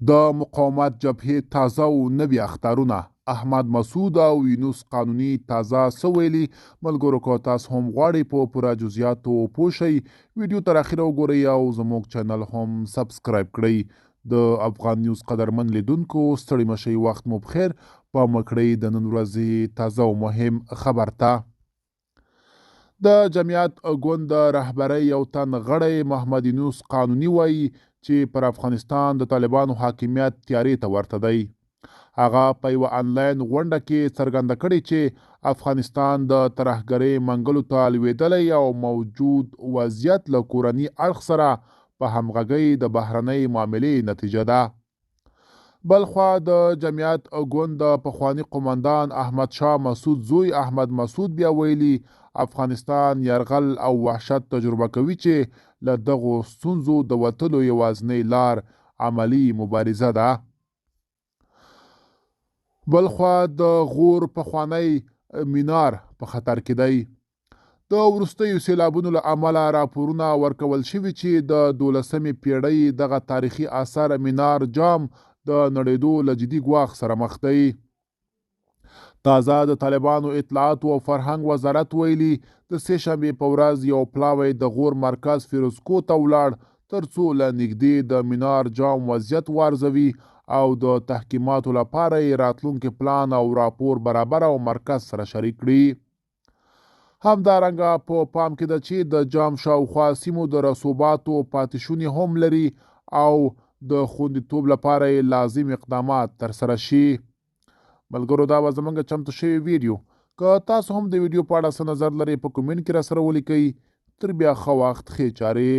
د مقاومت جبهې تازه او نوي اخطارونه احمد مسعود او یونس قانوني تازه څه ویلي ملګرو که تاسو هم غواړئ په پوره جزئیاتو پوه شئ ویډیو تر اخره وګورئ او زموږ چینل هم سبسکرایب کړئ د افغان نیوز قدرمن لیدونکو ستړي مه شئ وخت مو بخیر پام وکړئ د نن ورځې تازه او مهم خبر ته د جمعیت ګوند د رهبرۍ یو تن غړی محمد یونس قانوني وایي چې پر افغانستان د طالبانو حاکمیت تیارې ته ورته دی هغه په یوه آنلاین غونډه کې څرګنده کړې چې افغانستان د ترهګرۍ منګلو ته لوېدلی او موجود وضعیت له کورني اړخ سره په همغږۍ د بهرنۍ معاملې نتیجه ده بلخوا د جمعیت ګوند د پخواني قومندان احمد شاه مسعود زوی احمد مسعود بیا ویلي افغانستان یرغل او وحشت تجربه کوي چې له دغو ستونزو د وتلو یوازینۍ لار عملی مبارزه ده بلخوا د غور پخوانی مینار په خطر کې دی د وروستیو سیلابونو له امله راپورونه ورکول شوي چې د 12مې پیړۍ دغه تاریخي اثر مینار جام د نړېدو له جدي ګواښ سره مخ دی تازه د طالبانو اطلاعاتو او فرهنګ وزارت ویلي د سې شنبې په ورځ یو پلاوی د غور مرکز فیروزکو ته ولاړ ترڅو له نږدې د مینار جام وضعیت وارزوي او د تحقیماتو لپاره یې راتلونکي پلان او راپور برابر او مرکز سره شریک کړي همدارنګه په پام کې ده چې د جام شاوخوا سیمو د رسوباتو پاتې شونې هم لري او د خوندیتوب لپاره یې لازم اقدامات ترسره شي ملګرو دا به زموږ چمتو شوی ویډیو که تاسو هم د ویډیو په اړه څه نظر لرئ په کومنټ کې راسره ولیکئ تر بیا ښه وخت ښې چارې